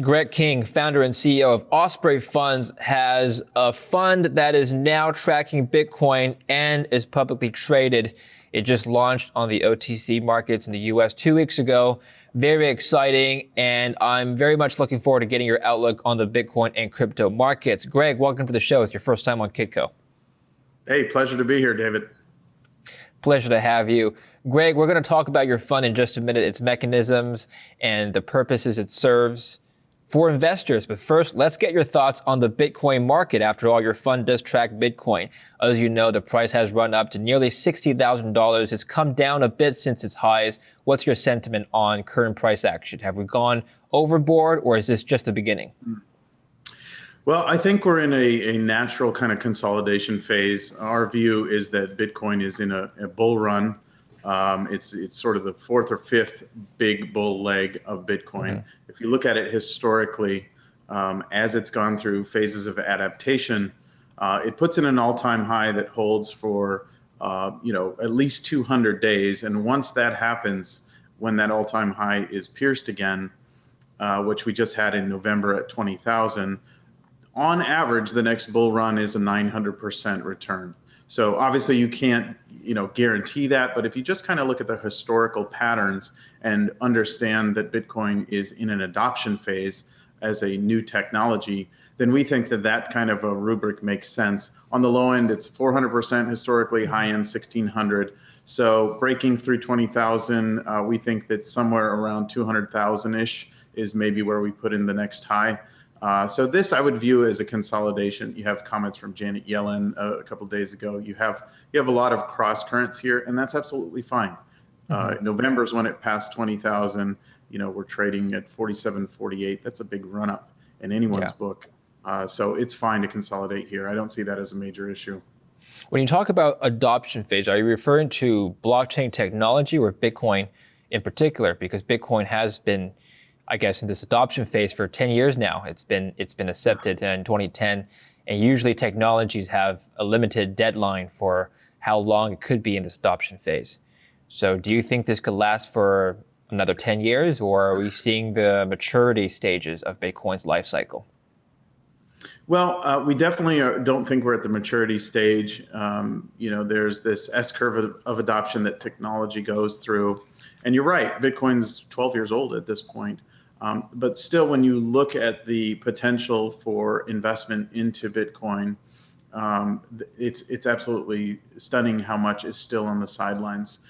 Greg King, founder and CEO of Osprey Funds, has a fund that is now tracking Bitcoin and is publicly traded. It just launched on the OTC markets in the US 2 weeks ago. Very exciting, and I'm very much looking forward to getting your outlook on the Bitcoin and crypto markets. Greg, welcome to the show. It's your first time on Kitco. Hey, pleasure to be here, David. Pleasure to have you. Greg, we're going to talk about your fund in just a minute, its mechanisms and the purposes it serves for investors. But first, let's get your thoughts on the Bitcoin market. After all, your fund does track Bitcoin. As you know, the price has run up to nearly $60,000. It's come down a bit since its highs. What's your sentiment on current price action? Have we gone overboard, or is this just the beginning? Well, I think we're in a natural kind of consolidation phase. Our view is that Bitcoin is in a bull run. It's sort of the fourth or fifth big bull leg of Bitcoin. Mm-hmm. If you look at it historically, as it's gone through phases of adaptation, it puts in an all-time high that holds for at least 200 days. And once that happens, when that all-time high is pierced again, which we just had in November at 20,000, on average, the next bull run is a 900% return. So obviously you can't, guarantee that, but if you just kind of look at the historical patterns and understand that Bitcoin is in an adoption phase as a new technology, then we think that that kind of a rubric makes sense. On the low end, it's 400% historically, high end 1,600. So breaking through 20,000, we think that somewhere around 200,000-ish is maybe where we put in the next high. So this I would view as a consolidation. You have comments from Janet Yellen a couple of days ago. You have a lot of cross currents here, and that's absolutely fine. November is when it passed 20,000. We're trading at 47, 48. That's a big run up in anyone's book. So it's fine to consolidate here. I don't see that as a major issue. When you talk about adoption phase, are you referring to blockchain technology or Bitcoin in particular? Because Bitcoin has been, I guess, in this adoption phase for 10 years now. It's been accepted in 2010, and usually technologies have a limited deadline for how long it could be in this adoption phase. So do you think this could last for another 10 years, or are we seeing the maturity stages of Bitcoin's life cycle? Well, we definitely don't think we're at the maturity stage. There's this S-curve of adoption that technology goes through. And you're right, Bitcoin's 12 years old at this point. But still, when you look at the potential for investment into Bitcoin, it's absolutely stunning how much is still on the sidelines.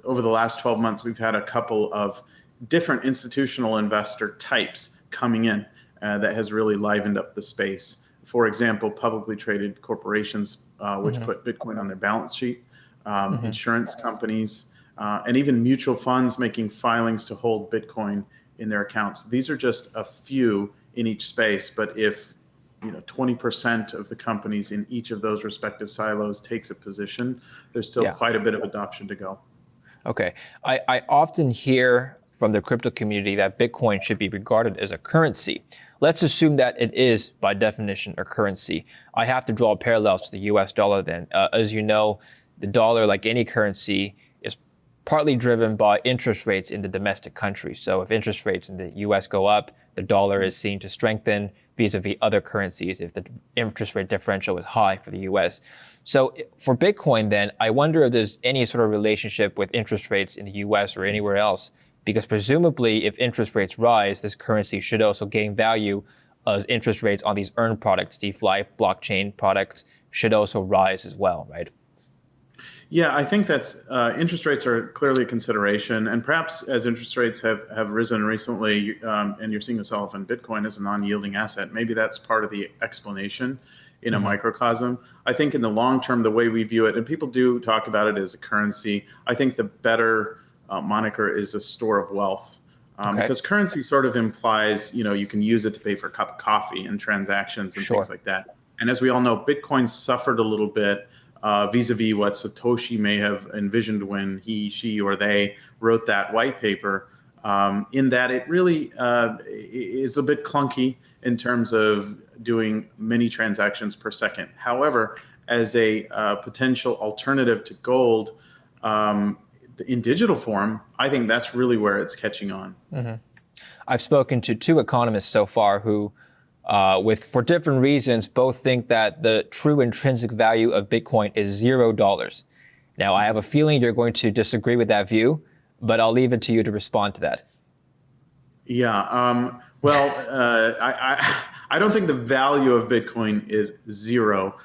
Over the last 12 months, we've had a couple of different institutional investor types coming in that has really livened up the space. For example, publicly traded corporations, which put Bitcoin on their balance sheet, insurance companies, and even mutual funds making filings to hold Bitcoin in their accounts. These are just a few in each space, but if 20% of the companies in each of those respective silos takes a position, there's still quite a bit of adoption to go. Okay. I often hear from the crypto community that Bitcoin should be regarded as a currency. Let's assume that it is, by definition, a currency. I have to draw parallels to the US dollar then. As you know, the dollar, like any currency, is partly driven by interest rates in the domestic country. So if interest rates in the US go up, the dollar is seen to strengthen vis-a-vis other currencies if the interest rate differential is high for the US. So for Bitcoin then, I wonder if there's any sort of relationship with interest rates in the US or anywhere else, because presumably if interest rates rise, this currency should also gain value as interest rates on these earned products, DeFi blockchain products, should also rise as well, right? Yeah, I think that's interest rates are clearly a consideration, and perhaps as interest rates have risen recently, and you're seeing this all in Bitcoin as a non-yielding asset, maybe that's part of the explanation in a microcosm. I think in the long term, the way we view it, and people do talk about it as a currency, I think the better moniker is a store of wealth. Because currency sort of implies, you can use it to pay for a cup of coffee and transactions and things like that. And as we all know, Bitcoin suffered a little bit vis-a-vis what Satoshi may have envisioned when he, she, or they wrote that white paper, in that it really is a bit clunky in terms of doing many transactions per second. However, as a potential alternative to gold, in digital form, I think that's really where it's catching on. I've spoken to two economists so far who, for different reasons, both think that the true intrinsic value of Bitcoin is $0. Now, I have a feeling you're going to disagree with that view, but I'll leave it to you to respond to that. Yeah. I don't think the value of Bitcoin is zero.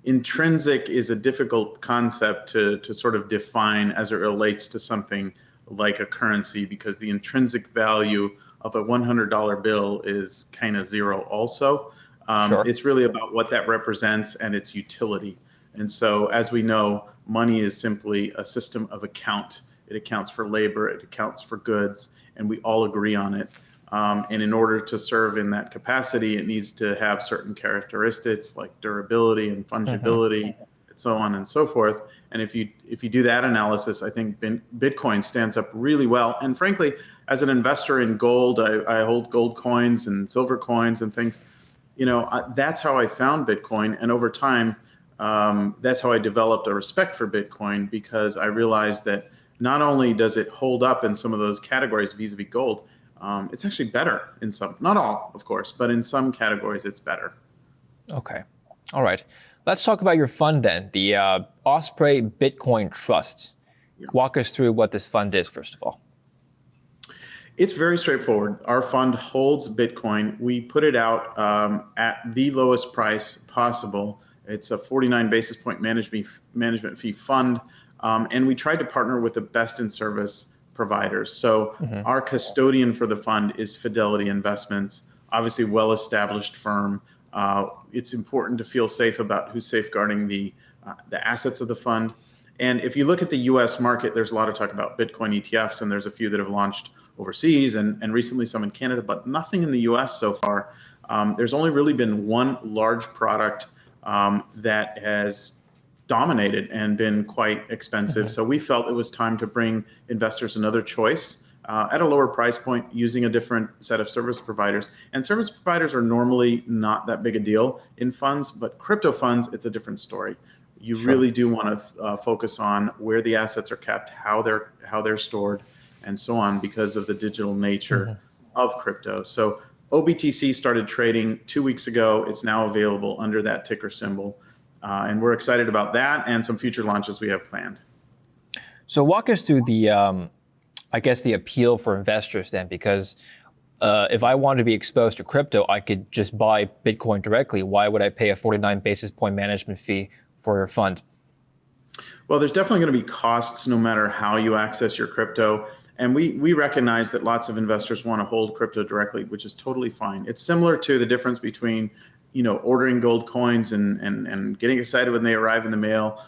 Intrinsic is a difficult concept to sort of define as it relates to something like a currency, because the intrinsic value of a $100 bill is kind of zero also. Sure. It's really about what that represents and its utility. And so, as we know, money is simply a system of account. It accounts for labor, it accounts for goods, and we all agree on it. And in order to serve in that capacity, it needs to have certain characteristics like durability and fungibility, and so on and so forth. And if you do that analysis, I think Bitcoin stands up really well. And frankly, as an investor in gold, I hold gold coins and silver coins and things. That's how I found Bitcoin. And over time, that's how I developed a respect for Bitcoin, because I realized that not only does it hold up in some of those categories vis-a-vis gold, it's actually better in some, not all, of course, but in some categories it's better. Okay. All right. Let's talk about your fund then, the Osprey Bitcoin Trust. Yeah. Walk us through what this fund is, first of all. It's very straightforward. Our fund holds Bitcoin. We put it out at the lowest price possible. It's a 49 basis point management fee fund. And we tried to partner with the best in service providers. So our custodian for the fund is Fidelity Investments, obviously well-established firm. It's important to feel safe about who's safeguarding the assets of the fund. And if you look at the US market, there's a lot of talk about Bitcoin ETFs, and there's a few that have launched overseas and recently some in Canada, but nothing in the US so far. There's only really been one large product that has dominated and been quite expensive. So we felt it was time to bring investors another choice at a lower price point using a different set of service providers. And service providers are normally not that big a deal in funds, but crypto funds, it's a different story. You really do want to focus on where the assets are kept, how they're stored, and so on, because of the digital nature of crypto. So OBTC started trading 2 weeks ago. It's now available under that ticker symbol. And we're excited about that and some future launches we have planned. So walk us through the appeal for investors then, because if I want to be exposed to crypto, I could just buy Bitcoin directly. Why would I pay a 49 basis point management fee for your fund? Well, there's definitely going to be costs no matter how you access your crypto. And we recognize that lots of investors want to hold crypto directly, which is totally fine. It's similar to the difference between ordering gold coins and getting excited when they arrive in the mail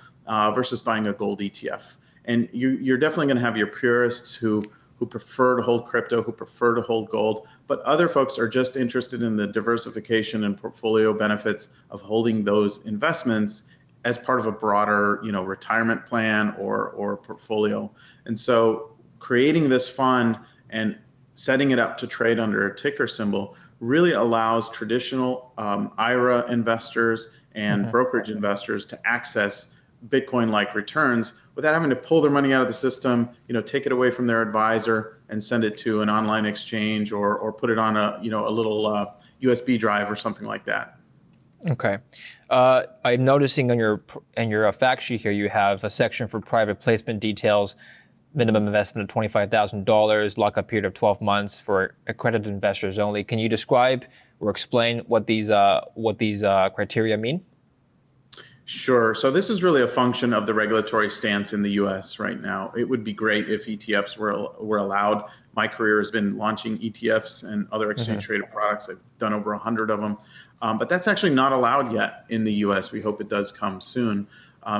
versus buying a gold ETF. And you're definitely going to have your purists who prefer to hold crypto, who prefer to hold gold, but other folks are just interested in the diversification and portfolio benefits of holding those investments as part of a broader, retirement plan or portfolio. And so creating this fund and setting it up to trade under a ticker symbol really allows traditional IRA investors and brokerage investors to access Bitcoin-like returns without having to pull their money out of the system, take it away from their advisor and send it to an online exchange or put it on a little USB drive or something like that. Okay. I'm noticing on your fact sheet here, you have a section for private placement details, minimum investment of $25,000, lockup period of 12 months for accredited investors only. Can you describe or explain what these criteria mean? Sure. So this is really a function of the regulatory stance in the U.S. right now. It would be great if ETFs were allowed. My career has been launching ETFs and other exchange-traded products. I've done over 100 of them. But that's actually not allowed yet in the U.S. We hope it does come soon.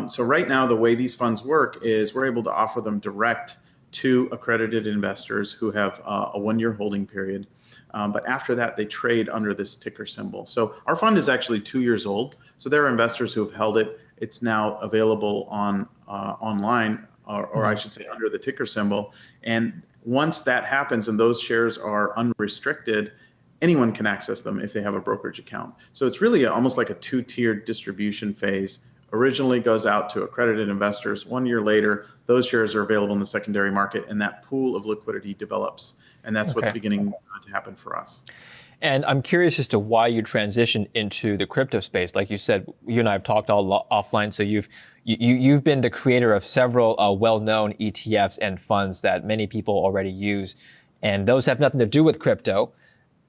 So right now, the way these funds work is we're able to offer them direct to accredited investors who have a one-year holding period. But after that, they trade under this ticker symbol. So our fund is actually 2 years old. So there are investors who have held it. It's now available online, or I should say under the ticker symbol. And once that happens and those shares are unrestricted, anyone can access them if they have a brokerage account. So it's really almost like a two-tiered distribution phase originally goes out to accredited investors. 1 year later, those shares are available in the secondary market, and that pool of liquidity develops. And that's what's Okay. beginning to happen for us. And I'm curious as to why you transitioned into the crypto space. Like you said, you and I have talked all offline. So you've been the creator of several well-known ETFs and funds that many people already use, and those have nothing to do with crypto.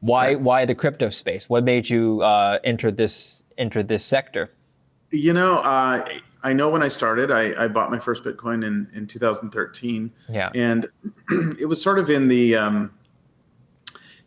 Right. Why the crypto space? What made you enter this sector? I know when I started, I bought my first Bitcoin in 2013, Yeah. and it was sort of in the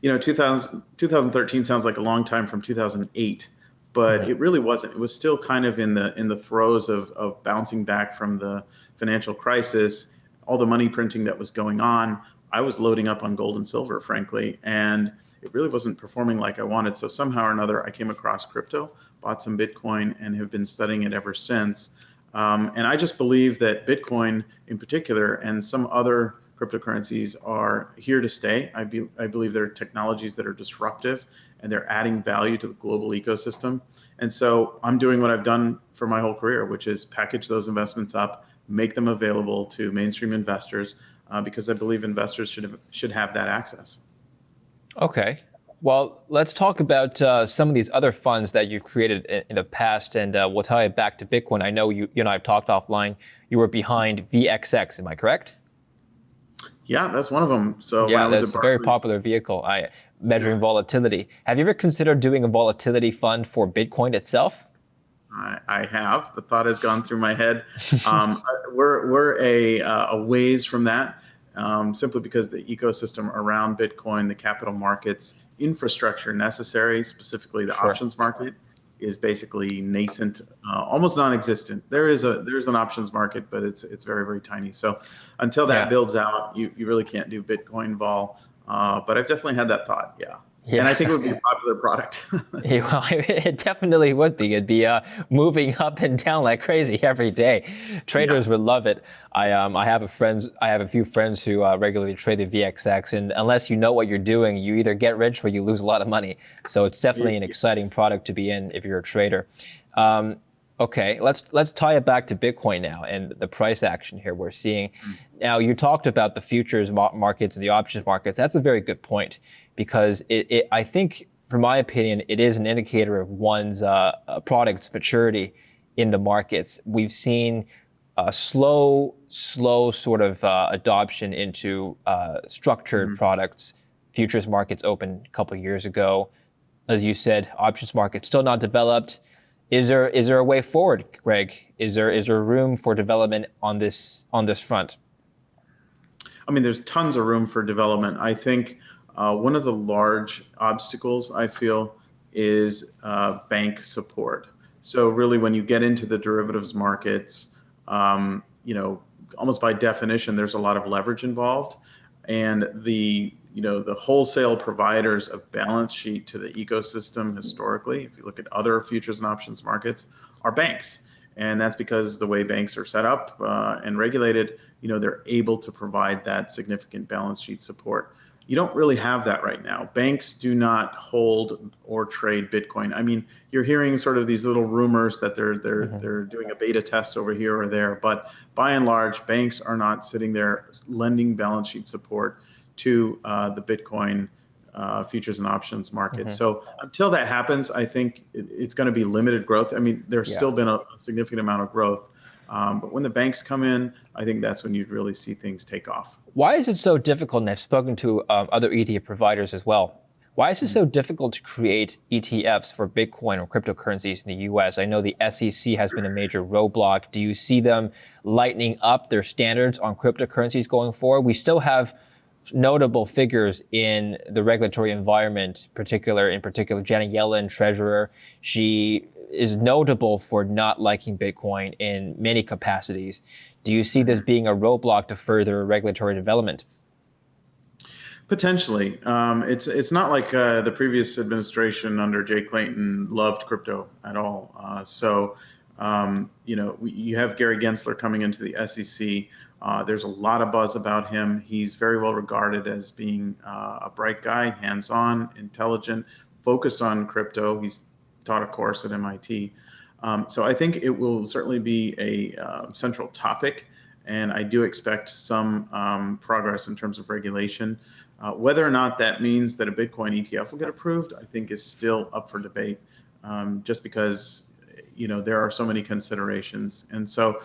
2013 sounds like a long time from 2008, but it really wasn't. It was still kind of in the throes of bouncing back from the financial crisis, all the money printing that was going on. I was loading up on gold and silver, frankly, and it really wasn't performing like I wanted. So somehow or another, I came across crypto, bought some Bitcoin, and have been studying it ever since. And I just believe that Bitcoin in particular and some other cryptocurrencies are here to stay. I believe they're technologies that are disruptive and they're adding value to the global ecosystem. And so I'm doing what I've done for my whole career, which is package those investments up, make them available to mainstream investors, because I believe investors should have that access. Okay. Well, let's talk about some of these other funds that you've created in the past, and we'll tie it back to Bitcoin. I know you and I have talked offline. You were behind VXX, am I correct? Yeah, that's one of them. So when Yeah, I was that's at a very Barclays, popular vehicle. Measuring volatility. Have you ever considered doing a volatility fund for Bitcoin itself? I have. The thought has gone through my head. We're a ways from that, simply because the ecosystem around Bitcoin, the capital markets infrastructure necessary, specifically the Sure. options market, is basically nascent, almost non-existent. There's an options market, but it's very, very tiny. So until that Yeah. builds out, you really can't do Bitcoin vol. But I've definitely had that thought. Yeah. And I Yeah. think it would be a popular product. Yeah, well, it definitely would be. It'd be moving up and down like crazy every day. Yeah. Traders would love it. I have a few friends who regularly trade the VXX, and unless you know what you're doing, you either get rich or you lose a lot of money. So it's definitely an exciting product to be in if you're a trader. Okay, let's tie it back to Bitcoin now and the price action here we're seeing. Now, you talked about the futures markets and the options markets. That's a very good point, because I think, from my opinion, it is an indicator of one's product's maturity in the markets. We've seen a slow sort of adoption into structured products. Futures markets opened a couple of years ago. As you said, options market still not developed. Is there a way forward, Greg? Is there room for development on this front? I mean, there's tons of room for development. I think one of the large obstacles I feel is bank support. So really, when you get into the derivatives markets, almost by definition, there's a lot of leverage involved, and the wholesale providers of balance sheet to the ecosystem historically, if you look at other futures and options markets, are banks. And that's because the way banks are set up and regulated, they're able to provide that significant balance sheet support. You don't really have that right now. Banks do not hold or trade Bitcoin. I mean, you're hearing sort of these little rumors that they're doing a beta test over here or there, but by and large, banks are not sitting there lending balance sheet support to the Bitcoin futures and options market. So until that happens, I think it's going to be limited growth. I mean, there's still been a significant amount of growth. But when the banks come in, I think that's when you'd really see things take off. Why is it so difficult? And I've spoken to other ETF providers as well. Why is it so difficult to create ETFs for Bitcoin or cryptocurrencies in the US? I know the SEC has been a major roadblock. Do you see them lightening up their standards on cryptocurrencies going forward? We still have notable figures in the regulatory environment, in particular Janet Yellen, treasurer. She is notable for not liking Bitcoin in many capacities. Do you see this being a roadblock to further regulatory development? Potentially. It's not like the previous administration under Jay Clayton loved crypto at all. You have Gary Gensler coming into the SEC. There's a lot of buzz about him. He's very well regarded as being a bright guy, hands-on, intelligent, focused on crypto. He's taught a course at MIT. So I think it will certainly be a central topic, and I do expect some progress in terms of regulation. Whether or not that means that a Bitcoin ETF will get approved, I think is still up for debate, just because there are so many considerations. And so,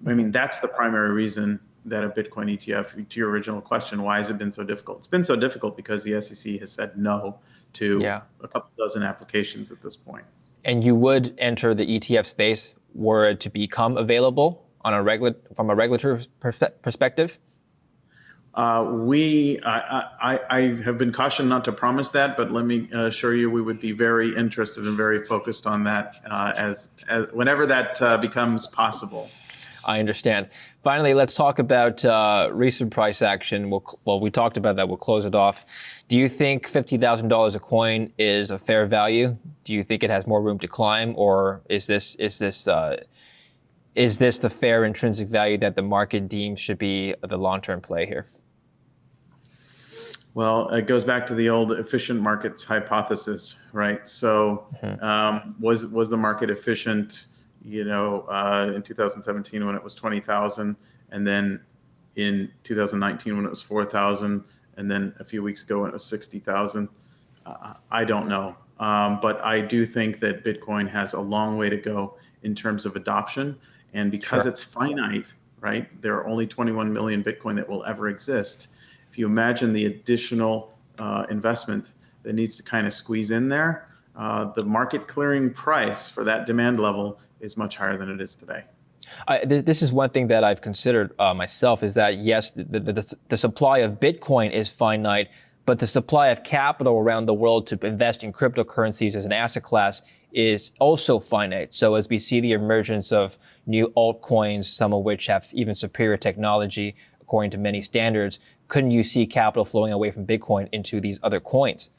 I mean, that's the primary reason that a Bitcoin ETF, to your original question, why has it been so difficult? It's been so difficult because the SEC has said no to a couple dozen applications at this point. And you would enter the ETF space were it to become available on from a regulatory perspective? I have been cautioned not to promise that, but let me assure you, we would be very interested and very focused on that as whenever that becomes possible. I understand. Finally, let's talk about recent price action. We talked about that. We'll close it off. Do you think $50,000 a coin is a fair value? Do you think it has more room to climb, or is this the fair intrinsic value that the market deems should be the long-term play here? Well, it goes back to the old efficient markets hypothesis, right? So, was the market efficient? In 2017 when it was 20,000, and then in 2019 when it was 4,000, and then a few weeks ago when it was 60,000. I don't know, but I do think that Bitcoin has a long way to go in terms of adoption, and because it's finite, right? There are only 21 million Bitcoin that will ever exist. If you imagine the additional investment that needs to kind of squeeze in there, the market clearing price for that demand level is much higher than it is today. This is one thing that I've considered myself, is that yes, the supply of Bitcoin is finite, but the supply of capital around the world to invest in cryptocurrencies as an asset class is also finite. So as we see the emergence of new altcoins, some of which have even superior technology according to many standards, couldn't you see capital flowing away from Bitcoin into these other coins?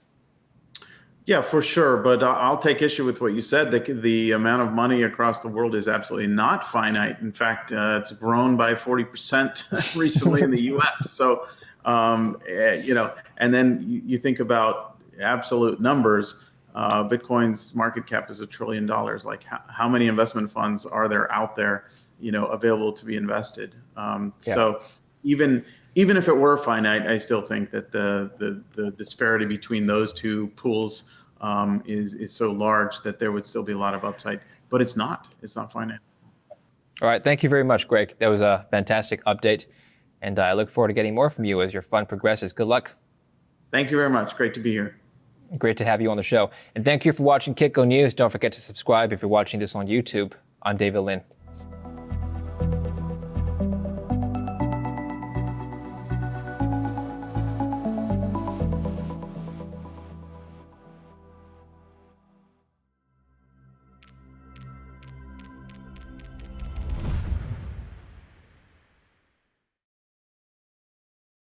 Yeah, for sure. But I'll take issue with what you said. The amount of money across the world is absolutely not finite. In fact, it's grown by 40% recently in the U.S. So, and then you think about absolute numbers. Bitcoin's market cap is $1 trillion. Like, how many investment funds are there out there, available to be invested? So even if it were finite, I still think that the disparity between those two pools is so large that there would still be a lot of upside. But it's not finite. All right. Thank you very much, Greg. That was a fantastic update. And I look forward to getting more from you as your fund progresses. Good luck. Thank you very much. Great to be here. Great to have you on the show. And thank you for watching Kitco News. Don't forget to subscribe if you're watching this on YouTube. I'm David Lin.